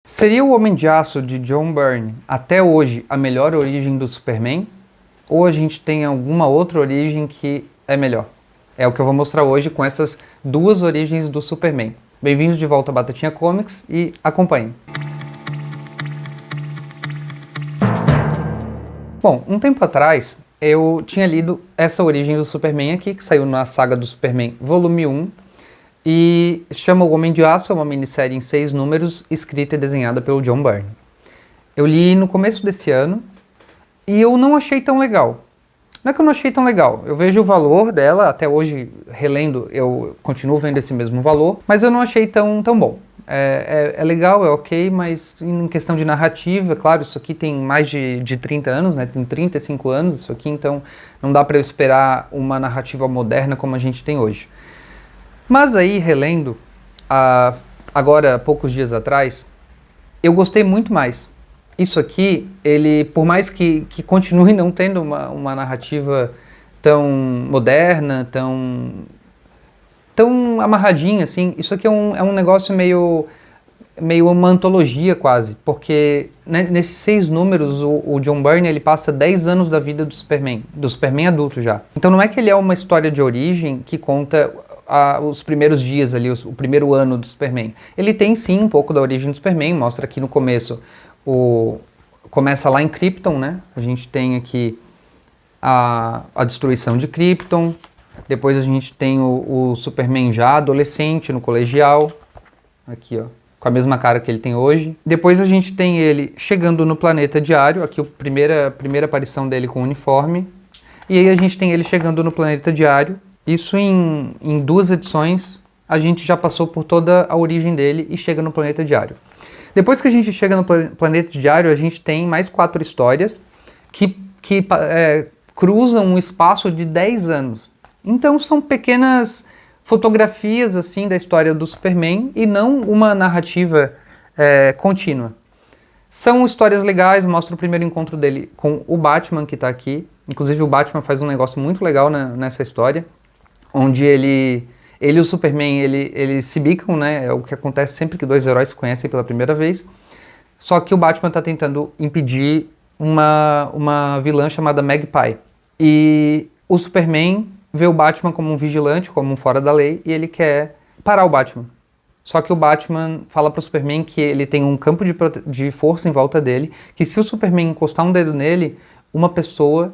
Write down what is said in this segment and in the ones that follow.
Seria o Homem de Aço de John Byrne até hoje a melhor origem do Superman? Ou a gente tem alguma outra origem que é melhor? É o que eu vou mostrar hoje com essas duas origens do Superman. Bem-vindos de volta a Batatinha Comics e acompanhem. Bom, um tempo atrás eu tinha lido essa origem do Superman aqui, que saiu na saga do Superman volume 1, e chama O Homem de Aço, é uma minissérie em 6 números, escrita e desenhada pelo John Byrne. Eu li no começo desse ano e eu não achei tão legal. Não é que eu não achei tão legal, eu vejo o valor dela, até hoje, relendo, eu continuo vendo esse mesmo valor, mas eu não achei tão bom. É legal, é ok, mas em questão de narrativa, claro, isso aqui tem mais de 30 anos, né? Tem 35 anos isso aqui, então não dá para eu esperar uma narrativa moderna como a gente tem hoje. Mas aí, relendo, agora, poucos dias atrás, eu gostei muito mais. Isso aqui, ele, por mais que continue não tendo uma narrativa tão moderna, tão amarradinha, assim, isso aqui é um negócio meio uma antologia quase, porque nesses 6 números o John Byrne ele passa 10 anos da vida do Superman adulto já. Então não é que ele é uma história de origem que conta os primeiros dias ali, o primeiro ano do Superman. Ele tem sim um pouco da origem do Superman, mostra aqui no começo, começa lá em Krypton, né? A gente tem aqui a destruição de Krypton, depois a gente tem o Superman já adolescente no colegial, aqui ó, com a mesma cara que ele tem hoje. Depois a gente tem ele chegando no planeta diário, aqui a primeira aparição dele com o uniforme, e aí a gente tem ele chegando no planeta diário. Isso em 2 edições, a gente já passou por toda a origem dele e chega no planeta diário. Depois que a gente chega no planeta diário, a gente tem mais 4 histórias que cruzam um espaço de 10 anos. Então são pequenas fotografias assim da história do Superman e não uma narrativa contínua. São histórias legais, mostra o primeiro encontro dele com o Batman que está aqui. Inclusive o Batman faz um negócio muito legal nessa história, onde ele e o Superman, eles se bicam, né? É o que acontece sempre que 2 heróis se conhecem pela primeira vez. Só que o Batman está tentando impedir uma vilã chamada Magpie. E o Superman vê o Batman como um vigilante, como um fora da lei, e ele quer parar o Batman. Só que o Batman fala para o Superman que ele tem um campo de força em volta dele, que se o Superman encostar um dedo nele, uma pessoa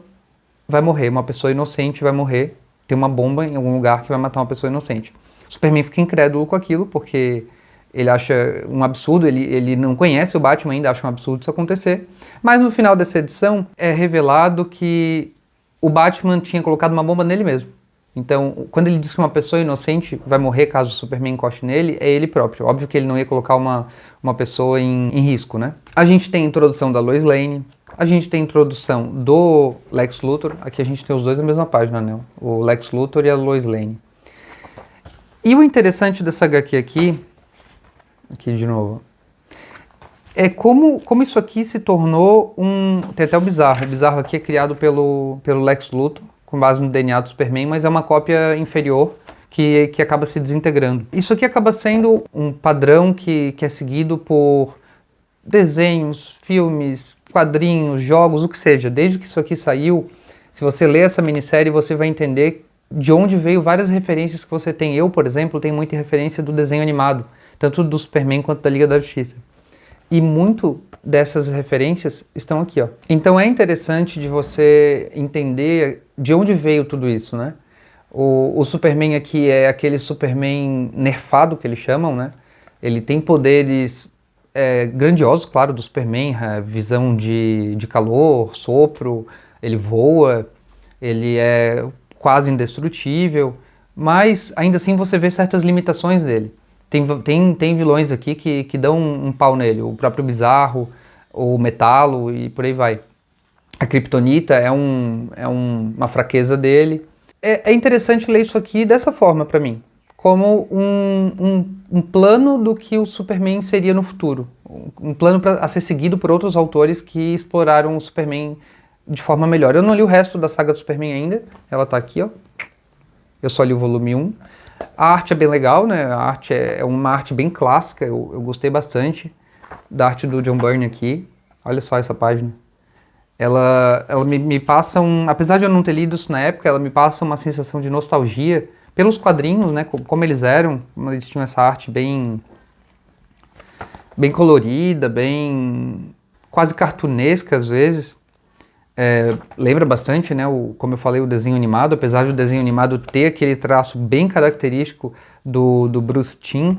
vai morrer, uma pessoa inocente vai morrer. Tem uma bomba em algum lugar que vai matar uma pessoa inocente. O Superman fica incrédulo com aquilo, porque ele acha um absurdo, ele não conhece o Batman ainda, acha um absurdo isso acontecer. Mas no final dessa edição é revelado que o Batman tinha colocado uma bomba nele mesmo. Então, quando ele diz que uma pessoa inocente vai morrer caso o Superman encoste nele, é ele próprio. Óbvio que ele não ia colocar uma pessoa em risco, né? A gente tem a introdução da Lois Lane, a gente tem a introdução do Lex Luthor, aqui a gente tem os dois na mesma página, né? O Lex Luthor e a Lois Lane. E o interessante dessa HQ aqui de novo, é como isso aqui se tornou tem até o Bizarro. O Bizarro aqui é criado pelo Lex Luthor, com base no DNA do Superman, mas é uma cópia inferior que acaba se desintegrando. Isso aqui acaba sendo um padrão que é seguido por desenhos, filmes, quadrinhos, jogos, o que seja. Desde que isso aqui saiu, se você ler essa minissérie, você vai entender de onde veio várias referências que você tem. Eu, por exemplo, tenho muita referência do desenho animado, tanto do Superman quanto da Liga da Justiça. E muito dessas referências estão aqui, ó. Então é interessante de você entender de onde veio tudo isso, né? O Superman aqui é aquele Superman nerfado, que eles chamam, né? Ele tem poderes grandiosos, claro, do Superman, visão de calor, sopro, ele voa, ele é quase indestrutível, mas ainda assim você vê certas limitações dele. Tem vilões aqui que dão um pau nele, o próprio Bizarro, o Metalo e por aí vai. A Kryptonita é uma fraqueza dele. É interessante ler isso aqui dessa forma para mim, como um plano do que o Superman seria no futuro. Um plano a ser seguido por outros autores que exploraram o Superman de forma melhor. Eu não li o resto da saga do Superman ainda, ela tá aqui, ó. Eu só li o volume 1. A arte é bem legal, né? A arte é uma arte bem clássica, eu gostei bastante. da arte do John Byrne aqui. Olha só essa página. Ela me passa apesar de eu não ter lido isso na época, ela me passa uma sensação de nostalgia pelos quadrinhos, né, como eles eram, como eles tinham essa arte bem colorida, bem quase cartunesca às vezes. Lembra bastante, né, como eu falei, o desenho animado, apesar de o desenho animado ter aquele traço bem característico do Bruce Timm,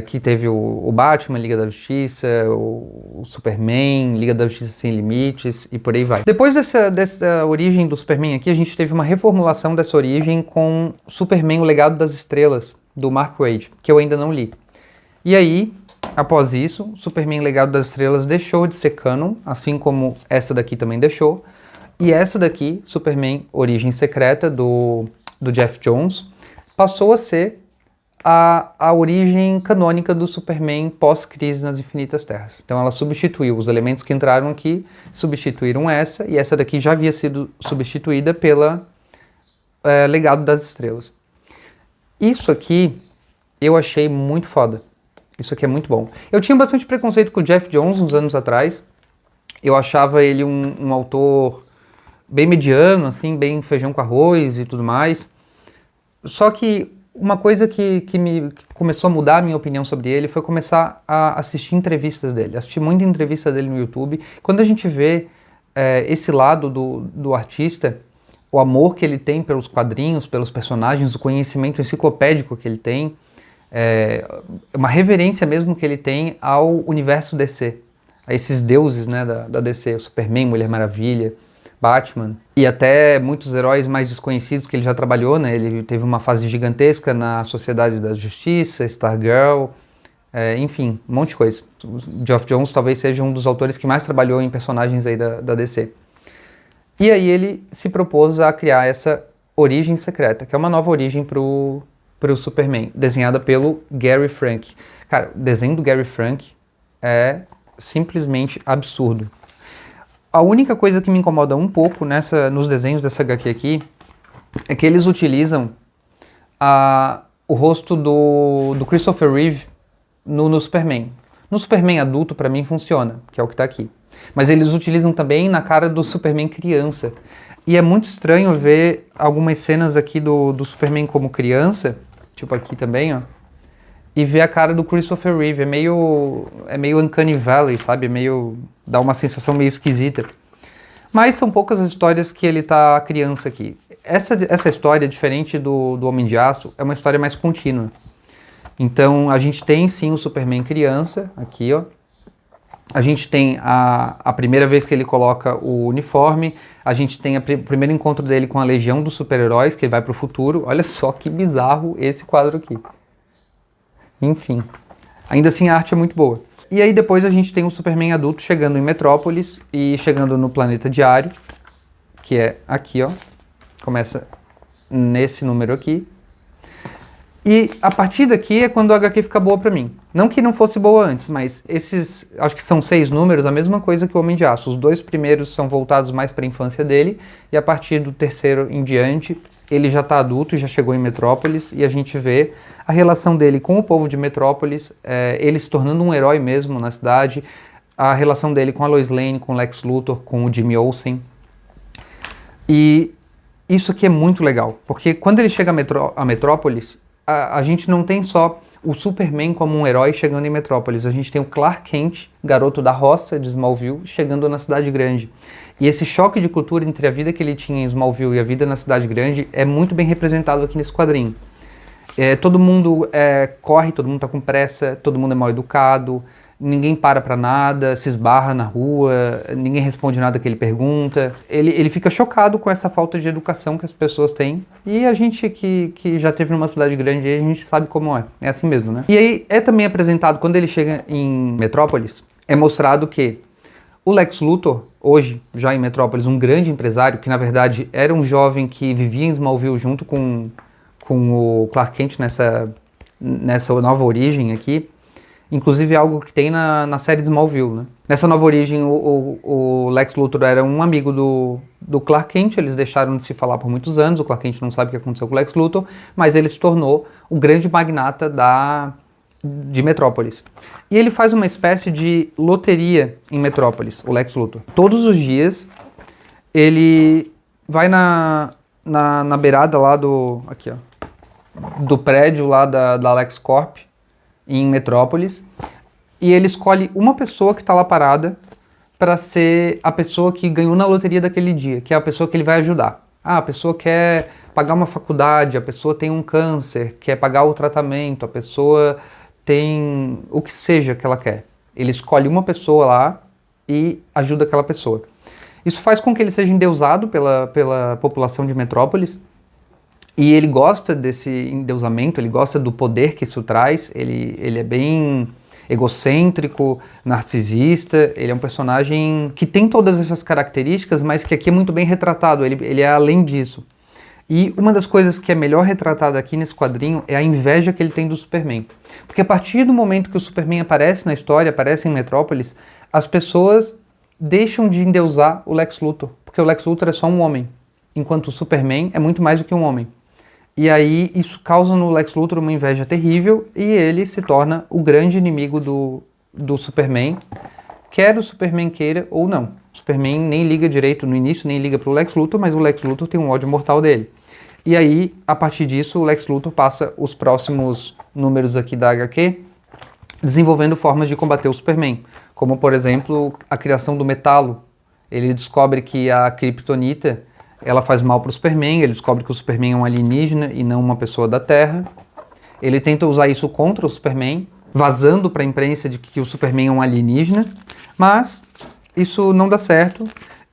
que teve o Batman, Liga da Justiça, o Superman, Liga da Justiça Sem Limites e por aí vai. Depois dessa origem do Superman aqui, a gente teve uma reformulação dessa origem com Superman, o Legado das Estrelas, do Mark Waid, que eu ainda não li. E aí, após isso, Superman, Legado das Estrelas deixou de ser canon, assim como essa daqui também deixou. E essa daqui, Superman, Origem Secreta, do Geoff Johns, passou a ser a origem canônica do Superman pós-Crise nas Infinitas Terras. Então ela substituiu os elementos que entraram aqui, substituíram essa, e essa daqui já havia sido substituída pela Legado das Estrelas. Isso aqui eu achei muito foda. Isso aqui é muito bom. Eu tinha bastante preconceito com o Geoff Johns uns anos atrás. Eu achava ele um autor bem mediano, assim, bem feijão com arroz e tudo mais. Só que uma coisa que começou a mudar a minha opinião sobre ele foi começar a assistir entrevistas dele. Assisti muita entrevista dele no YouTube. Quando a gente vê esse lado do artista, o amor que ele tem pelos quadrinhos, pelos personagens, o conhecimento enciclopédico que ele tem, uma reverência mesmo que ele tem ao universo DC, a esses deuses, né, da DC, o Superman, Mulher Maravilha, Batman, e até muitos heróis mais desconhecidos que ele já trabalhou, né? Ele teve uma fase gigantesca na Sociedade da Justiça, Stargirl, enfim, um monte de coisa. O Geoff Johns talvez seja um dos autores que mais trabalhou em personagens aí da DC. E aí ele se propôs a criar essa Origem Secreta, que é uma nova origem pro Superman, desenhada pelo Gary Frank. Cara, o desenho do Gary Frank é simplesmente absurdo. A única coisa que me incomoda um pouco nos desenhos dessa HQ aqui é que eles utilizam o rosto do Christopher Reeve no Superman. No Superman adulto, pra mim, funciona, que é o que tá aqui. Mas eles utilizam também na cara do Superman criança. E é muito estranho ver algumas cenas aqui do Superman como criança, tipo aqui também, ó, e ver a cara do Christopher Reeve. É meio Uncanny Valley, sabe? Dá uma sensação meio esquisita. Mas são poucas as histórias que ele tá criança aqui. Essa história, diferente do Homem de Aço, é uma história mais contínua. Então a gente tem sim o Superman criança, aqui ó. A gente tem a primeira vez que ele coloca o uniforme, a gente tem o primeiro encontro dele com a Legião dos Super-Heróis, que ele vai pro futuro. Olha só que bizarro esse quadro aqui. Enfim, ainda assim a arte é muito boa. E aí depois a gente tem o Superman adulto chegando em Metrópolis e chegando no Planeta Diário, que é aqui, ó. Começa nesse número aqui. E a partir daqui é quando a HQ fica boa pra mim. Não que não fosse boa antes, mas esses, acho que são 6 números, a mesma coisa que o Homem de Aço. Os 2 primeiros são voltados mais pra infância dele, e a partir do terceiro em diante, ele já tá adulto, já chegou em Metrópolis, e a gente vê a relação dele com o povo de Metrópolis, ele se tornando um herói mesmo na cidade, a relação dele com a Lois Lane, com o Lex Luthor, com o Jimmy Olsen. E isso aqui é muito legal, porque quando ele chega a Metrópolis, a gente não tem só o Superman como um herói chegando em Metrópolis, a gente tem o Clark Kent, garoto da roça de Smallville, chegando na cidade grande. E esse choque de cultura entre a vida que ele tinha em Smallville e a vida na cidade grande é muito bem representado aqui nesse quadrinho. Todo mundo corre, todo mundo tá com pressa, todo mundo é mal educado, ninguém para pra nada, se esbarra na rua, ninguém responde nada que ele pergunta. Ele fica chocado com essa falta de educação que as pessoas têm. E a gente que já teve numa cidade grande, a gente sabe como é. É assim mesmo, né? E aí é também apresentado, quando ele chega em Metrópolis, é mostrado que o Lex Luthor, hoje, já em Metrópolis, um grande empresário, que na verdade era um jovem que vivia em Smallville junto com o Clark Kent nessa nova origem aqui. Inclusive algo que tem na série Smallville, né? Nessa nova origem, o Lex Luthor era um amigo do Clark Kent, eles deixaram de se falar por muitos anos, o Clark Kent não sabe o que aconteceu com o Lex Luthor, mas ele se tornou o grande magnata de Metrópolis. E ele faz uma espécie de loteria em Metrópolis, o Lex Luthor. Todos os dias ele vai na beirada lá do prédio lá da LexCorp em Metrópolis, e ele escolhe uma pessoa que está lá parada para ser a pessoa que ganhou na loteria daquele dia, que é a pessoa que ele vai ajudar. A pessoa quer pagar uma faculdade, a pessoa tem um câncer, quer pagar o tratamento, a pessoa tem o que seja que ela quer. Ele escolhe uma pessoa lá e ajuda aquela pessoa. Isso faz com que ele seja endeusado pela população de Metrópolis, e ele gosta desse endeusamento, ele gosta do poder que isso traz, ele é bem egocêntrico, narcisista, ele é um personagem que tem todas essas características, mas que aqui é muito bem retratado, ele é além disso. E uma das coisas que é melhor retratada aqui nesse quadrinho é a inveja que ele tem do Superman. Porque a partir do momento que o Superman aparece na história, aparece em Metrópolis, as pessoas deixam de endeusar o Lex Luthor, porque o Lex Luthor é só um homem, enquanto o Superman é muito mais do que um homem. E aí isso causa no Lex Luthor uma inveja terrível e ele se torna o grande inimigo do Superman, quer o Superman queira ou não. O Superman nem liga direito no início, nem liga pro Lex Luthor, mas o Lex Luthor tem um ódio mortal dele. E aí, a partir disso, o Lex Luthor passa os próximos números aqui da HQ desenvolvendo formas de combater o Superman, como, por exemplo, a criação do metalo. Ele descobre que a Kryptonita ela faz mal para o Superman, ele descobre que o Superman é um alienígena e não uma pessoa da Terra. Ele tenta usar isso contra o Superman, vazando para a imprensa de que o Superman é um alienígena, mas isso não dá certo.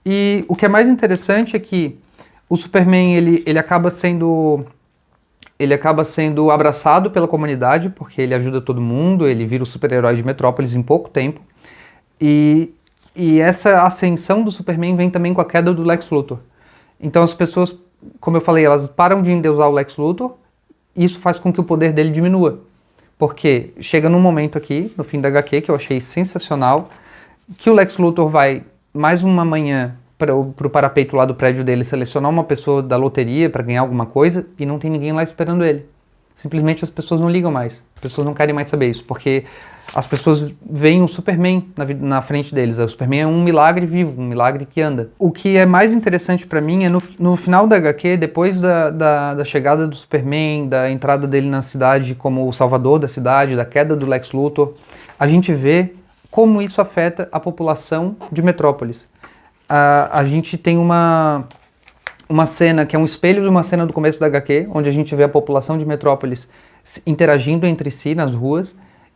E o que é mais interessante é que o Superman ele acaba sendo abraçado pela comunidade, porque ele ajuda todo mundo, ele vira o super-herói de Metrópolis em pouco tempo. E essa ascensão do Superman vem também com a queda do Lex Luthor. Então as pessoas, como eu falei, elas param de endeusar o Lex Luthor, e isso faz com que o poder dele diminua. Porque chega num momento aqui, no fim da HQ, que eu achei sensacional, que o Lex Luthor vai mais uma manhã para o parapeito lá do prédio dele selecionar uma pessoa da loteria para ganhar alguma coisa e não tem ninguém lá esperando ele. Simplesmente as pessoas não ligam mais, as pessoas não querem mais saber isso, porque as pessoas veem o Superman na frente deles. O Superman é um milagre vivo, um milagre que anda. O que é mais interessante para mim é no final da HQ, depois da chegada do Superman, da entrada dele na cidade como o salvador da cidade, da queda do Lex Luthor, a gente vê como isso afeta a população de Metrópolis. A gente tem uma cena que é um espelho de uma cena do começo da HQ, onde a gente vê a população de Metrópolis interagindo entre si nas ruas,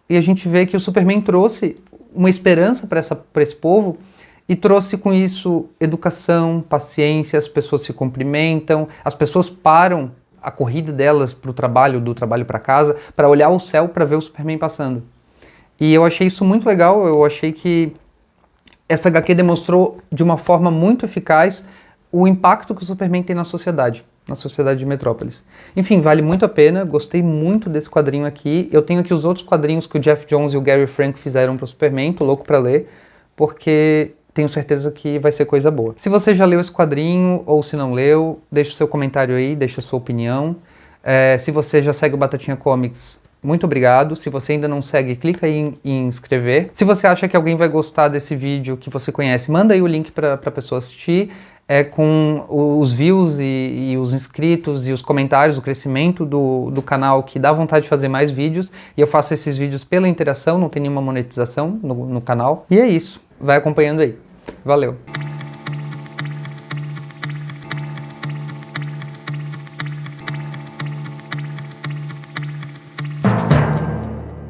e a gente vê que o Superman trouxe uma esperança para esse povo e trouxe com isso educação, paciência, as pessoas se cumprimentam, as pessoas param a corrida delas para o trabalho, do trabalho para casa, para olhar o céu para ver o Superman passando. E eu achei isso muito legal, eu achei que essa HQ demonstrou de uma forma muito eficaz o impacto que o Superman tem na sociedade de Metrópolis. Enfim, vale muito a pena, gostei muito desse quadrinho aqui. Eu tenho aqui os outros quadrinhos que o Geoff Johns e o Gary Frank fizeram para o Superman, tô louco para ler, porque tenho certeza que vai ser coisa boa. Se você já leu esse quadrinho, ou se não leu, deixa o seu comentário aí, deixa a sua opinião. Se você já segue o Batatinha Comics, muito obrigado. Se você ainda não segue, clica aí em inscrever. Se você acha que alguém vai gostar desse vídeo que você conhece, manda aí o link para a pessoa assistir. Com os views e os inscritos e os comentários, o crescimento do canal que dá vontade de fazer mais vídeos. E eu faço esses vídeos pela interação, não tem nenhuma monetização no canal. E é isso, vai acompanhando aí. Valeu!